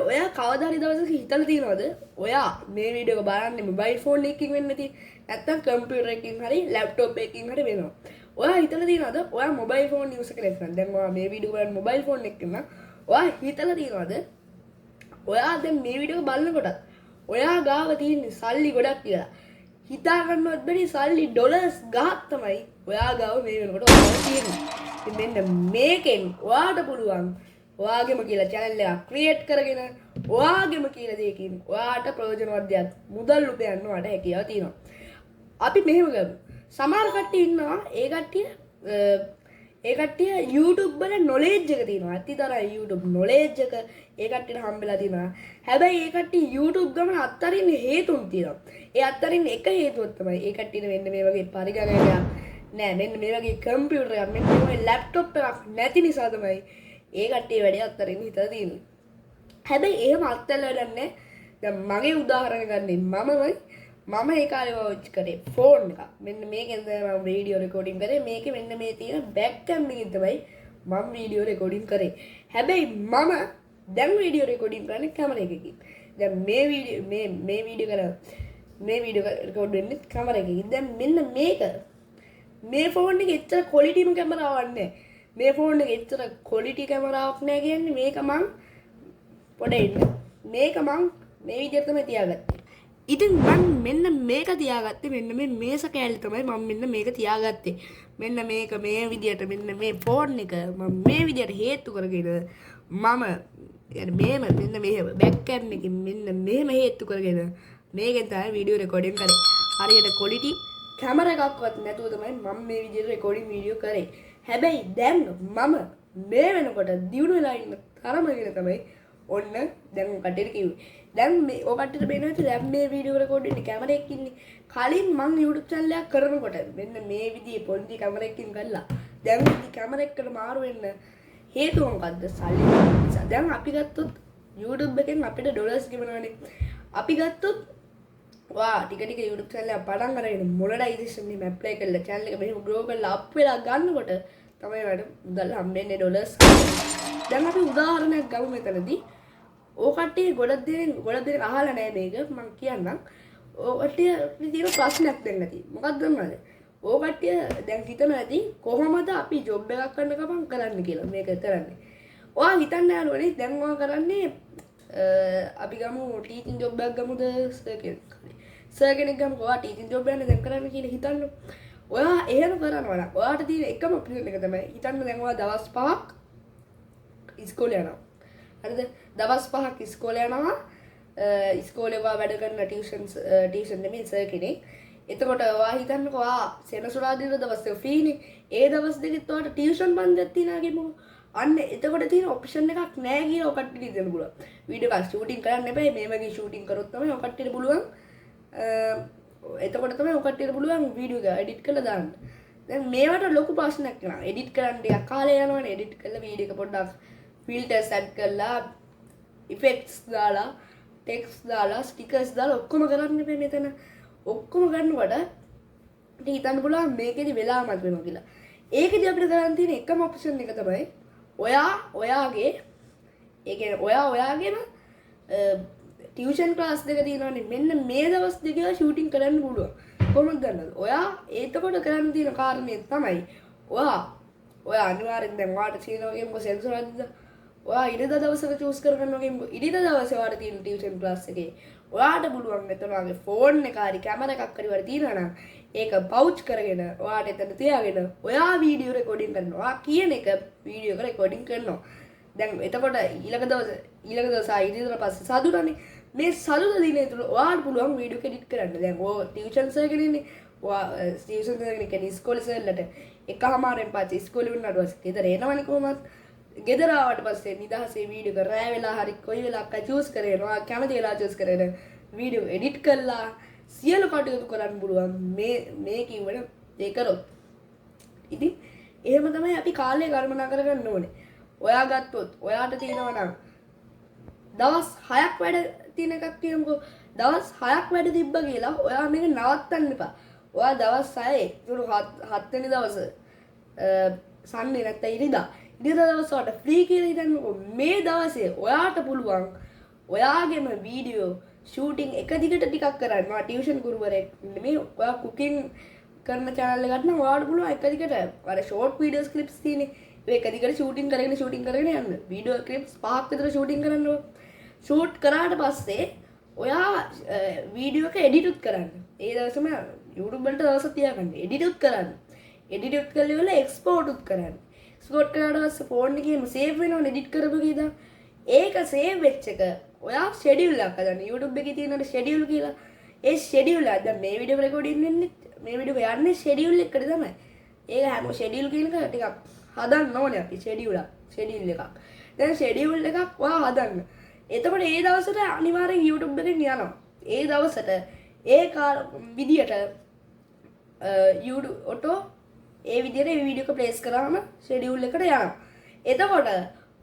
ඔයා කවදා හරි දවසක හිතලා තියෙනවද ඔයා මේ වීඩියෝ එක බලන්නේ මොබයිල් ෆෝන් එකකින් වෙන්නේ නැති නැත්නම් කම්පියුටර් එකකින් හරි ලැප්ටොප් එකකින් හරි වෙනවා. ඔයා හිතලා තියෙනවද ඔයා මොබයිල් ෆෝන් යූස් කරලා ඉන්න. දැන් ඔයා මේ වීඩියෝ බලන්නේ මොබයිල් ෆෝන් එකකින් නම් ඔයා හිතලා තියෙනවද ඔයා දැන් මේ වීඩියෝ එක බලනකොට ඔයා ගාව තියෙන සල්ලි ගොඩක් කියලා. හිතා ගන්නවත් බැරි සල්ලි ඩොලර්ස් ගාක් තමයි ඔයා ගාව මේ වෙනකොට ඔයාලා තියෙන්නේ. ඉතින් මෙන්න මේකෙන් ඔයාට පුළුවන් ඔයාගේම කියලා channel එකක් create කරගෙන ඔයාගේම කියලා දෙයකින් ඔයාට ප්‍රයෝජනවත් දෙයක් මුදල් උපයන්න ඔයාට හැකියාව තියෙනවා. අපි මෙහෙම කරමු. සමහර කට්ටිය ඉන්නවා ඒ කට්ටිය YouTube වල knowledge එක තියෙනවා. අතිතරයි YouTube knowledge එක ඒ කට්ටියට හම්බෙලා තියෙනවා. හැබැයි ඒ කට්ටිය YouTube ගමන අත්තරින්න හේතුන් තියෙනවා. ඒ අත්තරින්න එක හේතුවක් තමයි ඒ කට්ටියට මෙන්න මේ වගේ පරිගණකයක් නෑ, මෙන්න මේ වගේ කම්පියුටර් එකක්, මෙන්න මේ වගේ ලැප්ටොප් එකක් නැති නිසා තමයි ඒ කට්ටිය වැඩි අත්තරින් හිතලා තියෙන්නේ. හැබැයි එහෙම අත්තල්ලා වැඩක් නෑ. දැන් මගේ උදාහරණ ගන්නේ මම ඒ කාලේ වොච් කරේ ෆෝන් එක. මෙන්න මේකෙන් තමයි මම වීඩියෝ රෙකෝඩින් කරේ. මේකේ මෙන්න මේ තියෙන බෑක් කැම් එකකින් තමයි මම වීඩියෝ රෙකෝඩින් කරේ. හැබැයි මම දැන් වීඩියෝ රෙකෝඩින් කරන්නේ කැමරා එකකින්. දැන් මේ වීඩියෝ රෙකෝඩ් වෙන්නේ කැමරා එකකින්. දැන් මෙන්න මේ ෆෝන් එකේ එච්චර ක්වොලිටිම කැමරාවක් නැහැ. මේ ෆෝන් එකේ එච්චර ක්වොලිටි කැමරාවක් නැහැ කියන්නේ මේක මං මේක මං මේ විදිහට තමයි තියාගත්තේ. ඉතින් මම මෙන්න මේක තියාගත්තේ මෙන්න මේ මේස කෑල්ල තමයි මම මෙන්න මේක තියාගත්තේ. මෙන්න මේක මේ විදියට මෙන්න මේ ෆෝන් එක මම මේ විදියට හේතු කරගෙන මම මෙන්න මෙහෙම බෑක් කැම් එකකින් මෙන්න මෙහෙම හේතු කරගෙන මේකෙන් තමයි වීඩියෝ රෙකෝඩින් කරේ. හරියට ක්වොලිටි කැමරා එකක්වත් නැතුව තමයි මම මේ විදියට රෙකෝඩින් වීඩියෝ කරේ. හැබැයි දැන් මම මේ වෙනකොට දියුණු වෙලා ඉන්න තරමගෙන තමයි ඔන්න දැන් කටට කිව්වේ. දැන් මේ ඔය කටට පේනවා ඇති දැන් මේ වීඩියෝ රෙකෝඩ් වෙන්නේ කැමරා එකකින් ඉන්නේ. කලින් මම YouTube channel එකක් කරනකොට මෙන්න මේ විදිහේ පොඩි කැමරා එකකින් ගල්ලා දැන් ඉතින් කැමරා එකකට මාරු වෙන්න හේතුව මොකද්ද? සල්ලි නිසා. දැන් අපි ගත්තොත් YouTube එකෙන් අපිට ඩොලර්ස් ගෙවනවනේ. අපි ගත්තොත් ටික YouTube channel එක පටන් අරගෙන මොනඩයිසේෂන් එකෙන් ඇප්ලයි කරලා channel එක මෙහෙම grow කරලා අප් වෙලා ගන්නකොට තමයි වැඩ මුදල් හම්බෙන්නේ ඩොලර්ස්. දැන් අපි උදාහරණයක් ගමු මෙතනදී. ඕ කට්ටිය ගොඩක් දෙනෙක් අහලා නැහැ මේක මම කියන්නම්. ඕ කට්ටිය තියෙන ප්‍රශ්නයක් දැන් නැති. මොකක්ද දන්නවද? ඕ කට්ටිය දැන් හිතනවා ඇති කොහොමද අපි ජොබ් එකක් කරන්න ගමන් කරන්න කියලා මේක කරන්නේ. ඔයා හිතන්න යාළුවනේ දැන් ඔයා කරන්නේ අපි ගමු ටීචින් ජොබ් එකක් ගමුද සර් කෙනෙක් ගමු ඔයා ටීචින් ජොබ් එකක් දැන් කරන්න කියලා හිතන්න. ඔයා එහෙම කරනවා නම් ඔයාට තියෙන එකම ඔප්ෂන් එක තමයි හිතන්න දැන් ඔයා දවස් 5ක් ඉස්කෝලේ යනවා. හරිද? දවස් 5ක් ඉස්කෝලේ යනවා. ඉස්කෝලේ ඔයා වැඩ කරන ටියුෂන් නෙමෙයි සර් කෙනෙක්. එතකොට ඔයා හිතන්නකෝ ඔයා සෙනසුරාදා දවසේ ෆ්‍රීනේ. ඒ දවස් දෙකෙත් ඔයාට ටියුෂන් බන්දක් තියනා ගෙමු. අන්න එතකොට තියෙන ඔප්ෂන් එකක් නැහැ කියලා ඔය කට්ටියට දෙන්න පුළුවන්. වීඩියෝ එක ෂූටින් කරන්න එපා. මේ වගේ ෂූටින් කරොත් තමයි ඔය කට්ටියට පුළුවන්. එතකොට තමයි ඔය කට්ටියට පුළුවන් වීඩියෝ එක එඩිට් කරලා දාන්න. දැන් මේවට ලොකු ප්‍රශ්නයක් නෑ. එඩිට් කරන්න ටිකක් කාලය යනවනේ. එඩිට් කරලා වීඩියෝ එක පොඩ්ඩක් ෆිල්ටර්ස් ඇඩ් කරලා ඉෆෙක්ට්ස් දාලා ටෙක්ස්ට් දාලා ස්ටිකර්ස් දාලා ඔක්කොම කරන්න එපා මෙතන. ඔක්කොම කරනකොට ඉතින් හිතන්න පුළුවන් මේකෙදි වෙලාමත් වෙනවා කියලා. ඒකෙදි අපිට කරන්න තියෙන එකම ඔප්ෂන් එක තමයි ඔයාගේම ටියුෂන් ක්ලාස් දෙක තියෙනවානේ. මෙන්න මේ දවස් දෙක ෂූටින් කරන්න පුළුවන්. කොහොමද දන්නවද? ඔයා එතකොට කරන්න තියෙන කාරණේ තමයි ඔයා අනිවාර්යෙන් දැන් ඔයාට තියෙනවගේම සෙන්සර් අදින්න ඔයා ඉරිදා දවසක චූස් කරගන්න වගේම ඉරිදා දවසේ ඔයාට තියෙන ටියුෂන් ක්ලාස් එකේ ඔයාට පුළුවන් මෙතන වගේ ෆෝන් එක හරි කැමරා එකක් හරි වල තියෙනවා නම් ඒක පවුච් කරගෙන ඔයාට එතන තියාගෙන ඔයා වීඩියෝ රෙකෝඩින් කරනවා. ඔයා කියන එක වීඩියෝ එක රෙකෝඩින් කරනවා. දැන් එතකොට ඊළඟ දවස් ඉරිදා පස්සේ සතුටනේ. මේ සතුට දිනේ තුල ඔයාට පුළුවන් වීඩියෝ එක එඩිට් කරන්න. දැන් ඔය ටියුෂන් සර් කෙනෙක්නේ. ඔයා ටියුෂන් සර් කෙනෙක් ඉස්කෝලේ සර්ලට එකමාරෙන් පස්සේ ඉස්කෝලේ වුණාට පස්සේ ගෙදර එනවනේ කොහොමද? ගෙදර ආවට පස්සේ නිදහසේ වීඩියෝ එක රෑ වෙලා හරි කොයි වෙලාවක චූස් කරගෙන ඔයා කැමති වෙලාව චූස් කරගෙන වීඩියෝ එඩිට් කරලා සියලු කටයුතු කරන්න පුළුවන් මේ කිව්වන දේ කරොත්. ඉතින් එහෙම තමයි අපි කාලය ගණනා කරගන්න ඕනේ. ඔයා ගත්තොත් ඔයාට තියෙනවා නම් දවස් 6ක් වැඩ තියෙන එකක් කියමුකෝ. දවස් 6ක් වැඩ තිබ්බ කියලා ඔයා මේක නවත්තන්න එපා. ඔයා දවස් 6 7 වෙනි දවස සන්නේ නැත්නම් ඉරිදා දවස් වලට ෆ්‍රී කියලා හිතන්නකෝ. මේ දවසේ ඔයාට පුළුවන් ඔයාගේම වීඩියෝ ෂූටිං එක දිගට ටිකක් කරන්න. මම ටියුෂන් ගුරුවරයෙක් නෙමෙයි. ඔයා කුකින් කරන channel එකක් නම් ඔයාලට පුළුවන් එක දිගට අර ෂෝට් වීඩියෝස් ක්ලිප්ස් තියෙන්නේ. ඒක එක දිගට ෂූටිං කරගෙන යන්න. වීඩියෝ ක්ලිප්ස් 5ක් විතර ෂූටිං කරන්න ඕන. ෂූට් කරාට පස්සේ ඔයා වීඩියෝ එක එඩිට් උත් කරන්න. ඒ දවසම YouTube වලට දවසක් තියාගන්න. එඩිට් උත් කරන්න. එඩිට් උත් කරලා ඉවරලා එක්ස්පෝර්ට් උත් කරන්න. එක්ස්පෝර්ට් කරාට පස්සේ ෆෝන් එකේම සේව් වෙනවනේ එඩිට් කරපු කීදා. ඒක සේව් වෙච්ච එක ඔයා ෂෙඩියුල් එකක් හදන්න. YouTube එකේ තියෙනවා ෂෙඩියුල් කියලා. ඒ ෂෙඩියුල් එක දැන් මේ වීඩියෝ රෙකෝඩින් වෙන්නේ මේ වීඩියෝ යන්නේ ෂෙඩියුල් එකට තමයි. ඒක හැම ෂෙඩියුල් කියන එක ටිකක් හදන්න ඕනේ අපි ෂෙඩියුල් එකක්. දැන් ෂෙඩියුල් එකක් ඔයා හදන්න. එතකොට ඒ දවසට අනිවාර්යෙන් YouTube එකෙන් යනවා. ඒ දවසට ඒ විදියට YouTube ඔටෝ ඒ විදියට මේ වීඩියෝ එක ප්ලේස් කරාම ෂෙඩියුල් එකට යනවා. එතකොට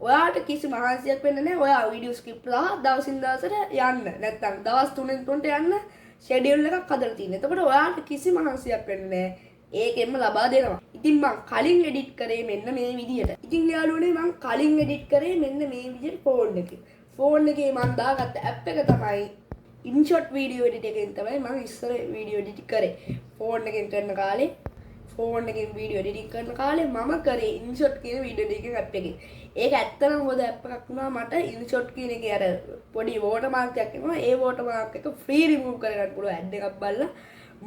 ඔයාට කිසි මහන්සියක් වෙන්නේ නැහැ. ඔයා වීඩියෝ ස්ක්‍රිප්ට් දාලා දවසින් දවසට යන්න. නැත්නම් දවස් 3න් 3ට යන්න ෂෙඩියුල් එකක් හදලා තියෙනවා. එතකොට ඔයාට කිසි මහන්සියක් වෙන්නේ නැහැ. ඒකෙන්ම ලබා දෙනවා. ඉතින් මං කලින් එඩිට් කරේ මෙන්න මේ විදියට. ඉතින් යාළුවනේ මං කලින් එඩිට් කරේ මෙන්න මේ විදියට ෆෝන් එකේ. ෆෝන් එකේ මං දාගත්ත ඇප් එක තමයි InShot වීඩියෝ එඩිට් එකෙන් තමයි මං ඉස්සර වීඩියෝ එඩිට් කරේ. ෆෝන් එකෙන් කරන කාලේ වීඩියෝ එඩිට් කරන කාලේ මම කරේ InShot කියන වීඩියෝ එඩිටින් ඇප් එකෙන්. ඒක ඇත්තටම හොඳ ඇප් එකක් වුණා මට. InShot කියන එකේ අර පොඩි වෝටර්මාර්ක් එකක් එනවා. ඒ වෝටර්මාර්ක් එක ෆ්‍රී රිමූව් කරගන්න පුළුවන් ඇඩ් එකක් බලලා.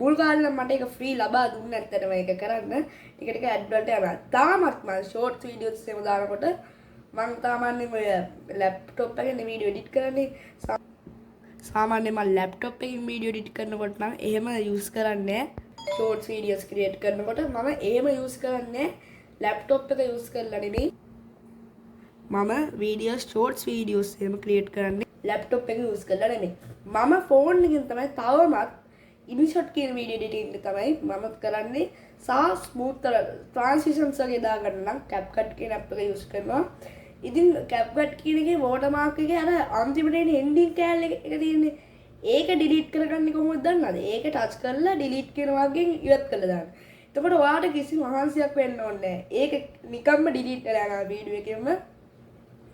මුල් කාලේ නම් මට ඒක ෆ්‍රී ලබා දුන්නේ නැත්තටම ඒක කරන්න. ටික ටික ඇඩ් වලට යනවා. තාමත් මම ෂෝට් වීඩියෝස් එහෙම දානකොට මම සාමාන්‍යයෙන් ඔය ලැප්ටොප් එකෙන් වීඩියෝ එඩිට් කරන්නේ. සාමාන්‍යයෙන් මම ලැප්ටොප් එකකින් වීඩියෝ එඩිට් කරනකොට නම් එහෙම යූස් කරන්නේ ෂෝට්ස් වීඩියෝස් ක්‍රියේට් කරනකොට මම එහෙම යූස් කරන්නේ ලැප්ටොප් එක යූස් කරලා නෙමෙයි. මම වීඩියෝ ෂෝට්ස් වීඩියෝස් එහෙම ක්‍රියේට් කරන්නේ ලැප්ටොප් එක යූස් කරලා නෙමෙයි. මම ෆෝන් එකෙන් තමයි තවමත් InShot කියන වීඩියෝ එඩිටින් තමයි මම කරන්නේ. සහ ස්මූත් ට්‍රාන්සිෂන්ස් වගේ දාගන්න නම් CapCut කියන ඇප් එක යූස් කරනවා. ඉතින් CapCut කියන එකේ වෝටර්මාර්ක් එකේ අර අන්තිමට එන එන්ඩින් කෑල්ල එක තියෙන්නේ. ඒක ඩිලීට් කරගන්නේ කොහොමද දන්නවද? ඒක ටච් කරලා ඩිලීට් කියන වගේ ඉවත් කරලා දාන්න. එතකොට ඔයාට කිසි මහන්සියක් වෙන්න ඕනේ නැහැ. ඒක නිකම්ම ඩිලීට් කරලා යනවා වීඩියෝ එකෙන්ම.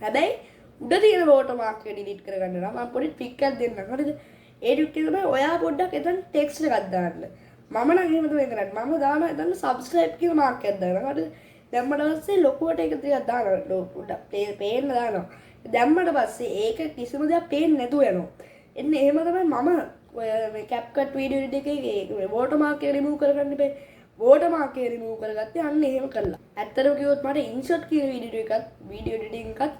හැබැයි උඩ තියෙන වෝටර්මාර්ක් එක ඩිලීට් කරගන්න නම් මම පොඩි ට්‍රික් එකක් දෙන්නම්. හරිද? ඒ ට්‍රික් එක තමයි ඔයා පොඩ්ඩක් එතන ටෙක්ස්ට් එකක් දාන්න. මම නම් එහෙම තමයි කරන්නේ. මම දානවා එතන subscribe කියන මාර්ක් එකක් දානවා. හරිද? දැම්මට පස්සේ ලොකුවට ඒක ටිකක් දානවා. පොඩ්ඩක් පේන්න දානවා. දැම්මට පස්සේ ඒක කිසිම දෙයක් පේන්නේ නැතුව යනවා. එන්න එහෙම තමයි මම ඔය මේ CapCut වීඩියෝ එඩිට් එකේ වෝටර්මාර්ක් එක රිමූව් කරගන්න බෑ. වෝටර්මාර්ක් එක රිමූව් කරගත්තේ අන්න එහෙම කළා. ඇත්තටම කිව්වොත් මට InShot කියන වීඩියෝ එඩිටින් එකත්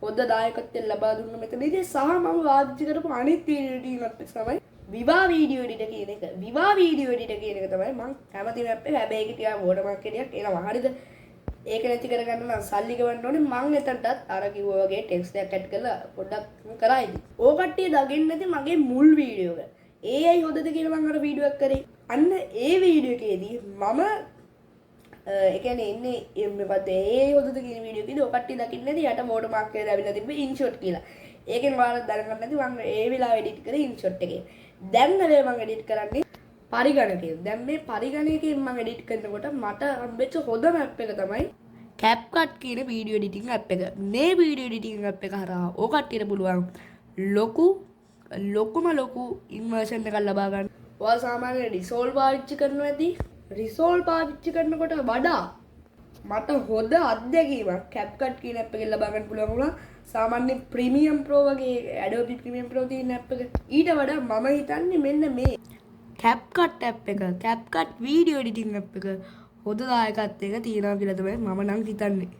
හොඳ දායකත්වයෙන් ලබා දුන්න මෙතනදී සහ මම වාදිත කරපු අනිත් වීඩියෝ එඩිටින් එකත් තමයි විවා වීඩියෝ එඩිටර් කියන එක. විවා වීඩියෝ එඩිටර් කියන එක තමයි මම කැමති මැප් එක. හැබැයි ඒක ටිකක් වෝටර්මාර්ක් එකක් එනවා. හරිද? ඒක නැති කරගන්න නම් සල්ලි ගෙවන්න ඕනේ. මං එතනටත් අර කිව්වා වගේ ටෙක්ස්ට් එකක් ඇඩ් කරලා පොඩ්ඩක් කරා ඉතින්. ඕක කට්ටිය දකින්න නැති මගේ මුල් වීඩියෝ එක. AI හොදද කියලා මම අර වීඩියෝ එකක් කරේ. අන්න ඒ වීඩියෝ එකේදී මම ඒ කියන්නේ ඉන්නේ මොකද AI හොදද කියන වීඩියෝ එකේදී ඕක කට්ටිය දකින්න නැති යට වෝටර්මාර්ක් එක දාවිලා තිබ්බේ InShot කියලා. ඒකෙන් ඔයාලා දැනගන්න නැති මම ඒ වෙලාව එඩිට් කරේ InShot එකේ. දැන් නෙවෙයි මම එඩිට් කරන්නේ පරිගණකයෙන්. දැන් මේ පරිගණකයෙන් මම එඩිට් කරනකොට මට හම්බෙච්ච හොඳම ඇප් එක තමයි CapCut කියන වීඩියෝ එඩිටින් ඇප් එක. මේ වීඩියෝ එඩිටින් ඇප් එක හරහා ඕක කට්ටියට පුළුවන් ලොකුම ඉන්වර්ෂන් එකක් ලබා ගන්න. ඔයා සාමාන්‍යයෙන් රිසෝල් පාවිච්චි කරනවා ඇති. රිසෝල් පාවිච්චි කරනකොට වඩා මට හොඳ අත්දැකීමක් CapCut කියන ඇප් එකෙන් ලබා ගන්න පුළුවන් වුණා. සාමාන්‍ය ප්‍රීමියම් ප්‍රෝ වගේ Adobe ප්‍රීමියම් ප්‍රෝ තියෙන ඇප් එක. ඊට වඩා මම හිතන්නේ මෙන්න මේ CapCut ඇප් එක, CapCut වීඩියෝ එඩිටින් ඇප් එක හොඳ දායකත්වයක තියෙනවා කියලා තමයි මම නම් හිතන්නේ.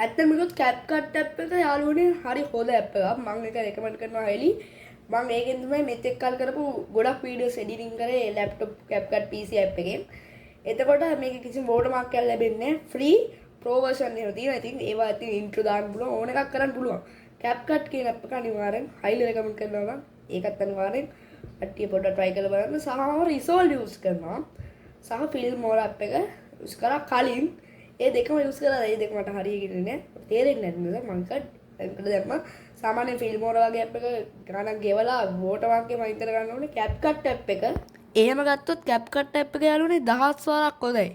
ඇත්තටම කිව්වොත් CapCut ඇප් එක යාළුවනේ හරි හොඳ ඇප් එකක්. මම ඒක රෙකමන්ඩ් කරනවා හෙලි. මම ඒකෙන් තමයි මෙතෙක් කල් කරපු ගොඩක් වීඩියෝස් එඩිටින් කරේ ලැප්ටොප් CapCut PC ඇප් එකෙන්. එතකොට මේක කිසිම වෝටර්මාර්ක් එකක් ලැබෙන්නේ නැහැ. ෆ්‍රී ප්‍රෝ වර්ෂන් එකක් තියෙනවා. ඉතින් ඒවා ඉතින් ඉන්ට්‍රෝ දාන්න පුළුවන් ඕන එකක් කරන්න පුළුවන්. CapCut කියන ඇප් එක අනිවාර්යෙන් highly recommend කරනවා නම් ඒකත් අනිවාර්යෙන් කට්ටිය පොඩ්ඩක් try කරලා බලන්න. සහ Resolve use කරනවා. සහ Filmora ඇප් එක use කරා කලින් ඒ දෙකම use කරලා ඒ දෙක මට හරියන්නේ නැහැ. තේරෙන්නේ නැද්ද මං කඩ දැම්මා. සාමාන්‍ය Filmora වගේ ඇප් එක ගණන් ගෙවලා වෝටර්මාර්ක් එකේ මම ඉතර ගන්න ඕනේ. CapCut ඇප් එක එහෙම ගත්තොත් CapCut ඇප් එක යාළුවනේ 1000 වාරක් හොඳයි.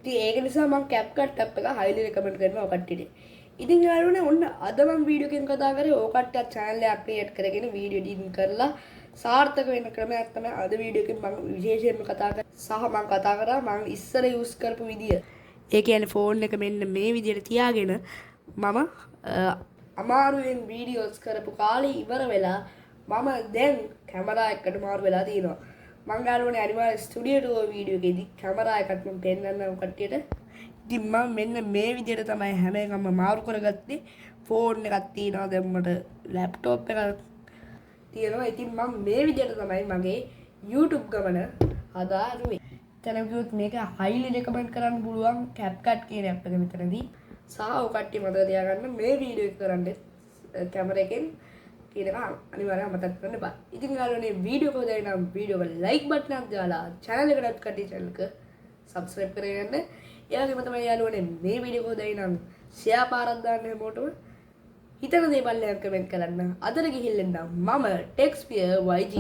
ඉතින් ඒක නිසා මම CapCut ඇප් එක highly recommend කරනවා කට්ටියට. ඉතින් යාළුවනේ ඔන්න අද මම වීඩියෝ එකකින් කතා කරේ ඕකට channel එකක් ක්‍රියේට් කරගෙන වීඩියෝ එඩිටින් කරලා සාර්ථක වෙන ක්‍රමයක් තමයි අද වීඩියෝ එකෙන් මම විශේෂයෙන්ම කතා කරා. සහ මම කතා කරා මම ඉස්සර යූස් කරපු විදිය. ඒ කියන්නේ ෆෝන් එක මෙන්න මේ විදියට තියාගෙන මම අමාරුවෙන් වීඩියෝස් කරපු කාලේ ඉවර වෙලා මම දැන් කැමරා එකකට මාරු වෙලා තියෙනවා. මම ගන්නෝනේ අනිවාර්ය ස්ටුඩියෝ ටූර් වීඩියෝ එකේදී කැමරා එකක් මම පෙන්නන්නම් කට්ටියට. ඉතින් මම මෙන්න මේ විදියට තමයි හැම එකම මාරු කරගත්තේ. ෆෝන් එකක් තියෙනවා දැන් මට ලැප්ටොප් එකක් තියෙනවා. ඉතින් මම මේ විදියට තමයි මගේ YouTube ගමන හදාරුවේ. එතන කිව්වොත් මේක highly recommend කරන්න පුළුවන් CapCut කියන app එක මෙතනදී. සහ ඔය කට්ටිය මතක තියාගන්න මේ වීඩියෝ එක කරන්නේ කැමරා එකෙන් කියන එක අනිවාර්යයෙන්ම මතක් කරගන්න එපා. ඉතින් යාළුවනේ වීඩියෝ එක හොඳයි නම් වීඩියෝ එක like බටන් එකක් දාලා channel එකට කට්ටිය channel එක subscribe කරගන්න. ඒ වගේම තමයි යාළුවනේ මේ වීඩියෝ එක හොඳයි නම් share පාරක් දාන්න හැමෝටම. හිතන දේ බලන්න කමෙන්ට් කරන්න. අදට ගිහිල්ලා මම ටෙක්ස්පියර් YG